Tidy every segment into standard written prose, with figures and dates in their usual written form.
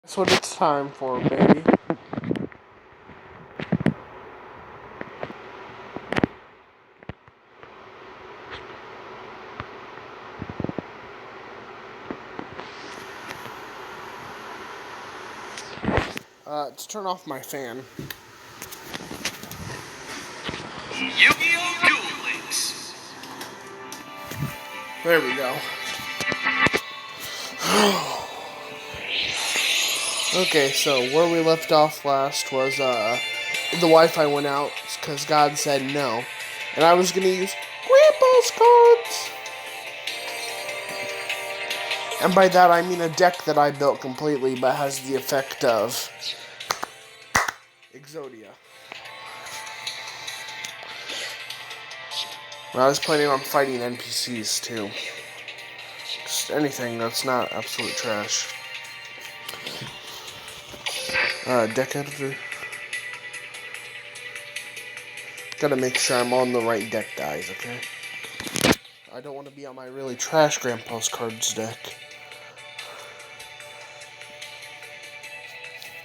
That's what it's time for, baby. Let's turn off my fan. YuGiOh Duel Links. There we go. Okay, so where we left off last was the Wi-Fi went out because God said no, and I was gonna use Grandpa's cards, and by that I mean a deck that I built completely, but has the effect of Exodia. And I was planning on fighting NPCs too. Just anything that's not absolute trash. Deck editor. Gotta make sure I'm on the right deck, guys, okay? I don't want to be on my really trash Grandpa's cards deck.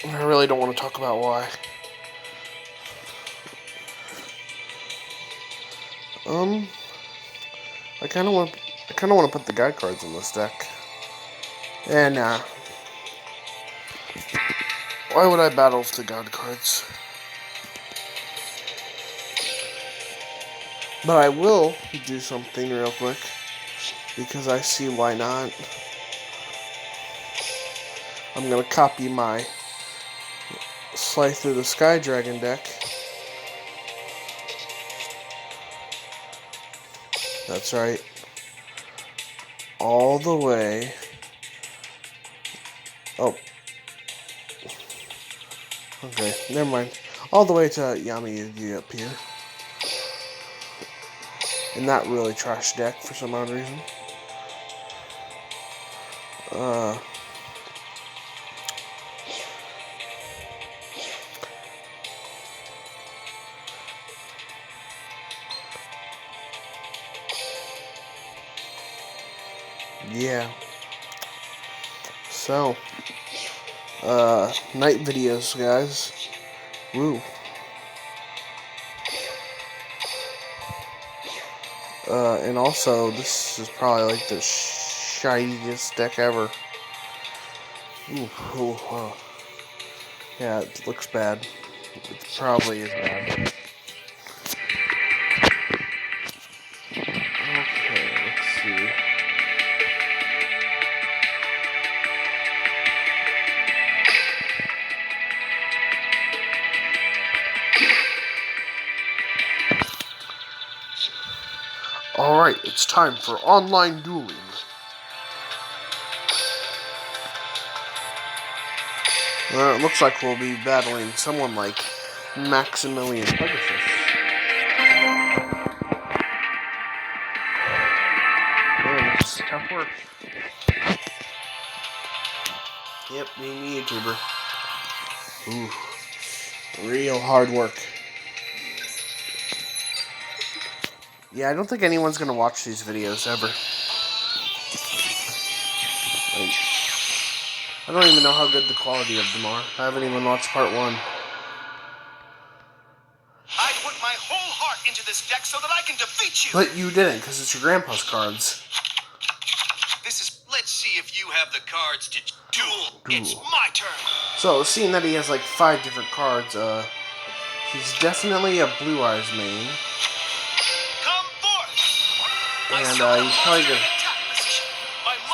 I really don't want to talk about why. I kind of want to put the guide cards in this deck. And why would I battle with the guide cards? But I will do something real quick because I see why not. I'm gonna copy my Slice Through the Sky Dragon deck. That's right. All the way. Oh. Okay, never mind. All the way to YuGiOh up here. In that really trash deck for some odd reason. Yeah. So, night videos, guys. Woo. And also, this is probably like the shiniest deck ever. Ooh, oh. Yeah, it looks bad. It probably is bad. Okay, let's see. Alright, it's time for online dueling. It looks like we'll be battling someone like Maximilian Pegasus. Man, this is tough work. Yep, being a YouTuber. Ooh, real hard work. Yeah, I don't think anyone's gonna watch these videos ever. Like, I don't even know how good the quality of them are. I haven't even watched part 1. I put my whole heart into this deck so that I can defeat you. But you didn't, because it's your grandpa's cards. Let's see if you have the cards to duel. It's my turn. So, seeing that he has like 5 different cards, he's definitely a Blue Eyes main. Come forth. And he's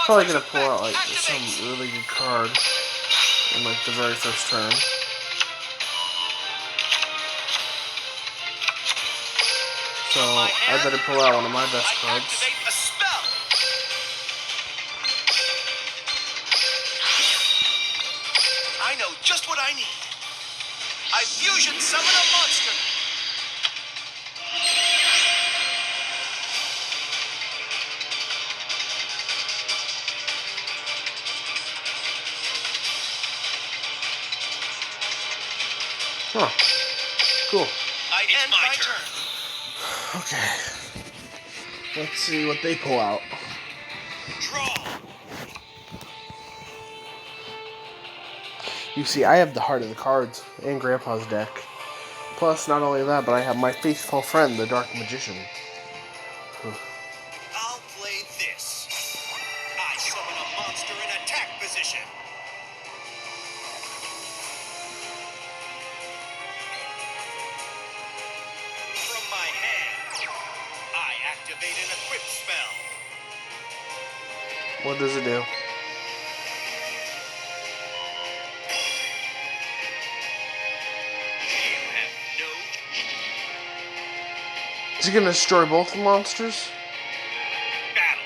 probably gonna pull out like some really good card in like the very first turn. So I better pull out one of my best cards. Activate a spell. I know just what I need. I fusion summon a monster. Huh. Cool. I end my turn. Okay. Let's see what they pull out. Draw. You see, I have the heart of the cards and Grandpa's deck. Plus, not only that, but I have my faithful friend, the Dark Magician. I'll play this. I summon a monster in attack position. From my hand, I activate an equip spell. What does it do? You have no Is he gonna destroy both the monsters? battle.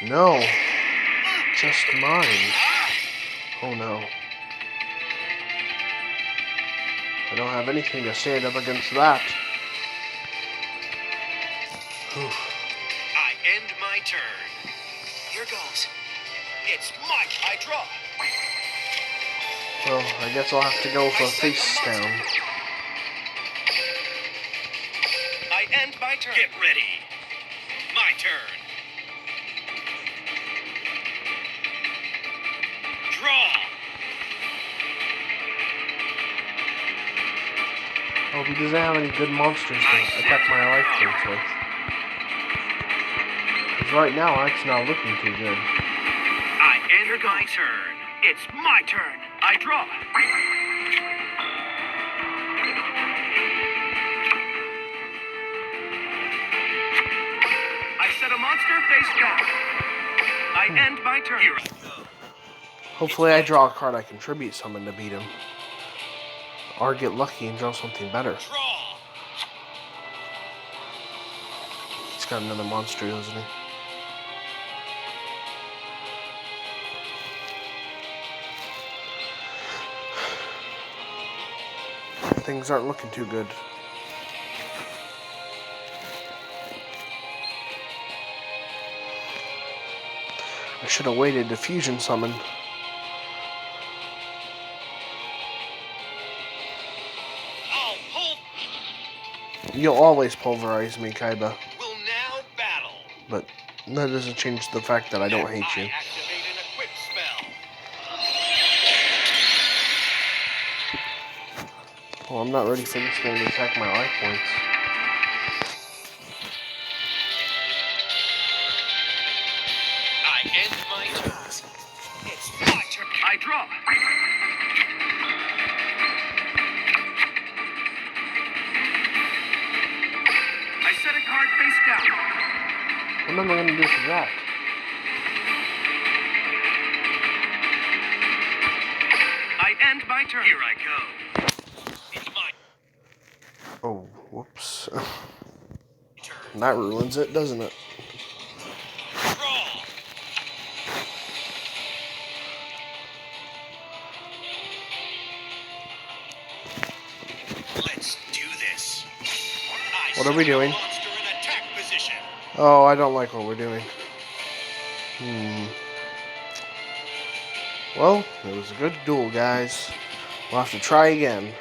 No. Just mine. Oh no. I don't have anything to stand up against that. Whew. I end my turn. Here goes. It's my I draw. Well, I guess I'll have to go for a face down. I end my turn. Get ready. My turn. Draw. Oh, he doesn't have any good monsters to attack my life points with. Because right now, it's not looking too good. I enter my turn. It's my turn. I draw. I set a monster face down. I end my turn. Here I go. Hopefully I draw a card I contribute summon to beat him. Or get lucky and draw something better. Draw. He's got another monster, doesn't he? Things aren't looking too good. I should have waited to fusion summon. I'll pull. You'll always pulverize me, Kaiba. Will now battle. But that doesn't change the fact that I don't hate you. I activate an equip spell. Well, I'm not ready for this thing to attack my life points. I end my turn. It's my turn. I draw. I set a card face down. What am I going to do for that? I end my turn. Here I go. It's my Oh, whoops. turn. That ruins it, doesn't it? Draw. Let's do this. What are we doing? Monster in attack position. Oh, I don't like what we're doing. Well, it was a good duel, guys. We'll have to try again.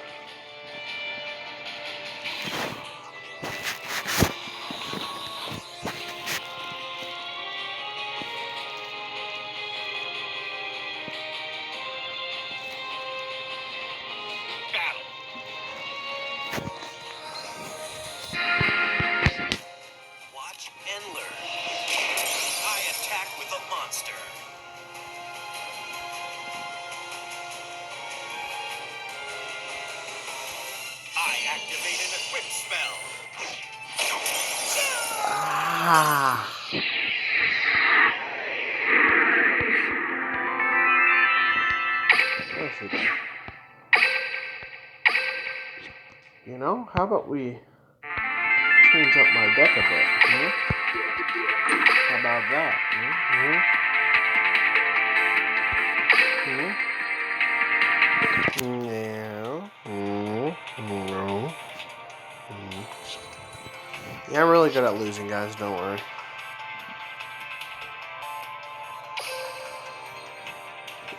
Battle. Watch and learn. I attack with a monster. I activate an equip spell. Ah. Where's he gone? You know, how about we change up my deck a bit? How about that? Yeah, I'm really good at losing, guys. Don't worry.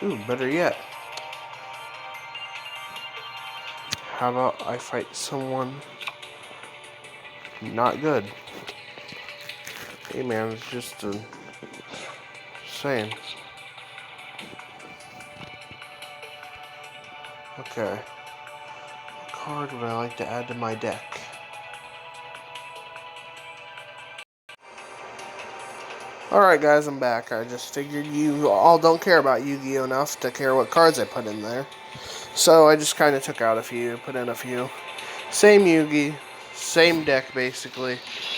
Ooh, better yet. How about I fight someone not good? Hey man, it's just a saying. Okay. What card would I like to add to my deck? Alright guys, I'm back. I just figured you all don't care about Yu-Gi-Oh! Enough to care what cards I put in there. So I just kind of took out a few, put in a few. Same Yu-Gi, same deck basically.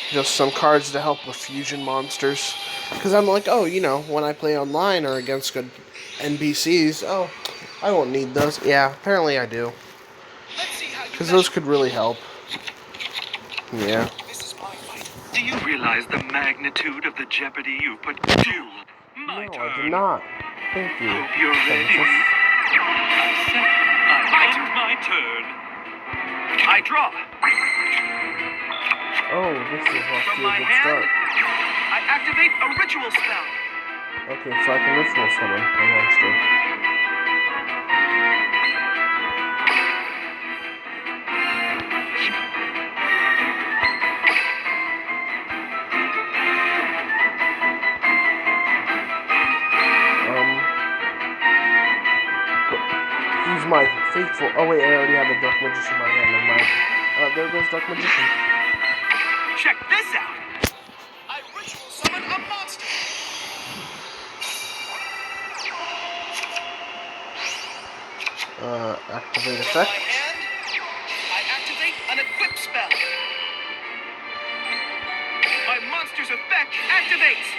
Just some cards to help with fusion monsters. Because I'm like, oh, you know, when I play online or against good NPCs, oh, I won't need those. Yeah, apparently I do. Because those could really help. Yeah. Do you realize the magnitude of the jeopardy you put? Duel. My No, turn. I do not. Thank you. Hope you're ready. Princess. My turn. I draw. Oh, this is off From to a my good hand, start. I activate a ritual spell. Okay, so I can ritual summon a monster. Use my faithful. Oh wait, I already have a Dark Magician in my hand. Never mind. There goes Dark Magician. Check this out. I ritual summon a monster. Activate From effect. my hand, I activate an equip spell. My monster's effect activates.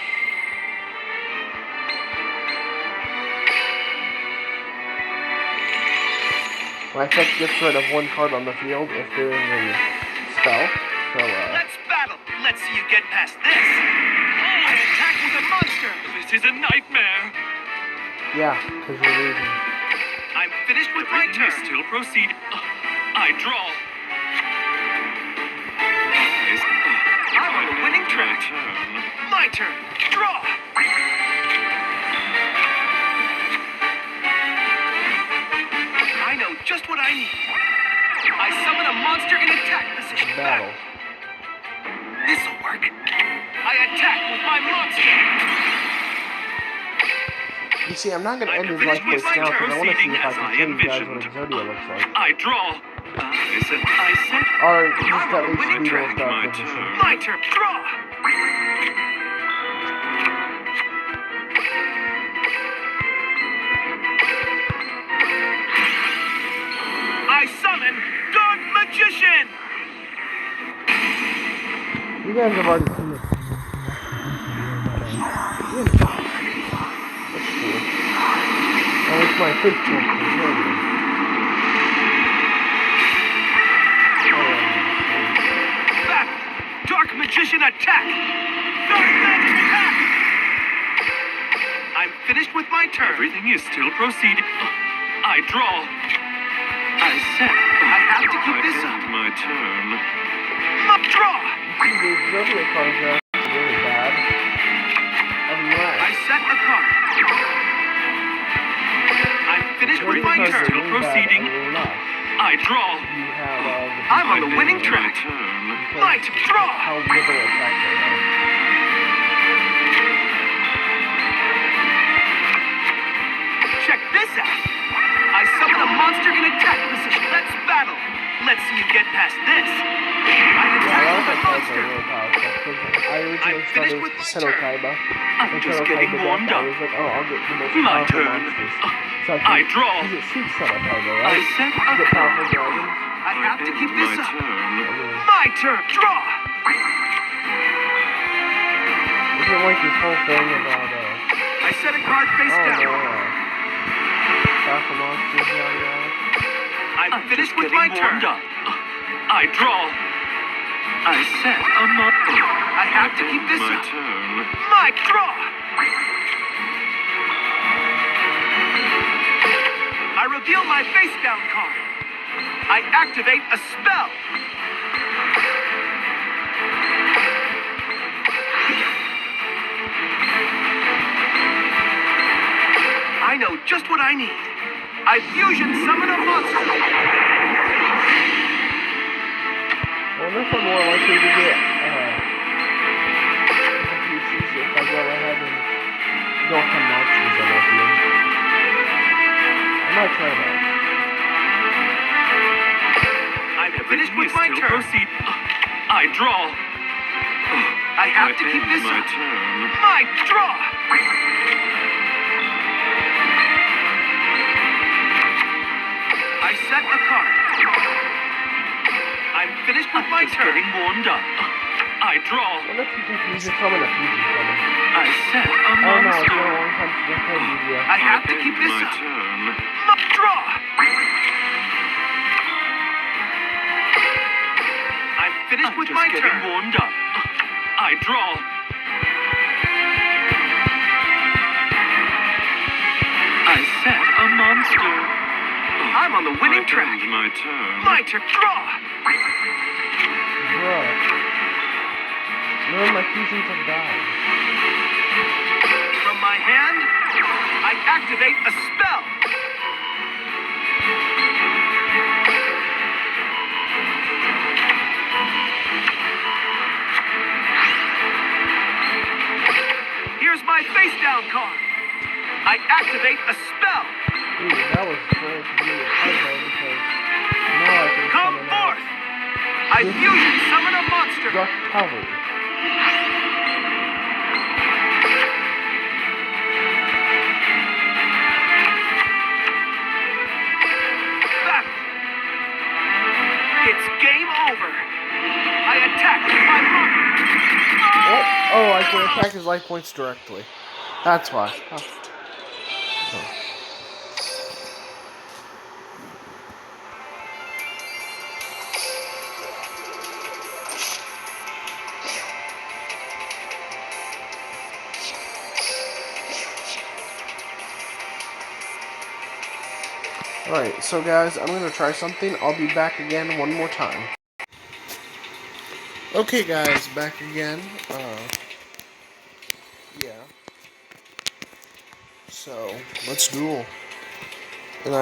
My effect gets rid of one card on the field if there is a spell. So, Let's battle. Let's see you get past this. I attack with a monster. This is a nightmare. yeah, because you're losing. I'm finished with my Everything is turn. still proceed. I draw. I'm on the winning My track. turn. My turn. Draw. I know just what I need. I summon a monster in attack position. Battle. This'll work. I attack with my monster. You see, I'm not going to end his finished life with place my now because I want to see proceeding if I as can I show you guys what envisioned. Exodia looks like. I draw. I said. Or just I'm on at the least winning beat track. with Dark My Magician. turn. My turn. Draw. I summon Dark Magician. You guys have already seen this. That's cool. Oh, it's my fifth champion. Back. Dark Magician attack. Dark Magic attack. I'm finished with my turn. Everything is still proceeding. I draw. I said. I have to keep this end up. my turn. Draw. See, the Exodia cards are actually really bad. I set a card. I'm finished with my Everything is turn. still proceeding. Unless I draw. you have all the I'm on the pieces winning in there. track. Turn. Might draw. How little effect they have. Check this out. I summon a monster in attack position. Let's battle. Let's see you get past this. I Yeah, attack a lot with of a the cards are monster. really powerful. Because I originally finished started with with my Seto turn. Kaiba. I'm And just Seto getting Kaiba warmed deck, I up. was like, oh, I'll get the most My powerful turn. monsters. So I draw. Because it shoots Seto Kaiba, I right? said You get powerful dragons. I have to keep end this my up. turn. My turn. Draw. Isn't like this whole thing about, I set a card face oh down. no, powerful monsters, yada yada. I'm finished just with getting my turn. warmed up. I draw. I said a monster. I have to keep this My up. turn. My draw. I reveal my face down card. I activate a spell. I know just what I need. I fusion summon a monster. I wonder if I'm more likely to get, the pieces if I go ahead and know what kind of monsters I might be in. I might try that. I'm finished with my turn. Proceed. I draw. I have to keep this my up. turn. My draw. I set a card. I'm finished with my Just turn. getting warmed up. I draw. What if you think he's coming? If he's coming. I set a Oh no, it's monster. been a long time since I played YuGiOh. I have to keep this my up. turn. My draw. I'm finished with Just my getting turn. warmed up. I draw. I set a monster. I'm on the winning track. My turn. My turn. Draw. Bruh. None of my fusions have died. From my hand, I activate a spell. Here's my face down card. I activate a spell. Ooh, that was very convenient. Because now I can Come summon out forth. I fusion summon a monster. Dark Cavalry. Battle. It's game over. I attack with my monster. Oh, I can attack his life points directly. That's why. Oh. Alright, so guys, I'm going to try something. I'll be back again one more time. Okay guys, back again. Yeah. So, let's duel. And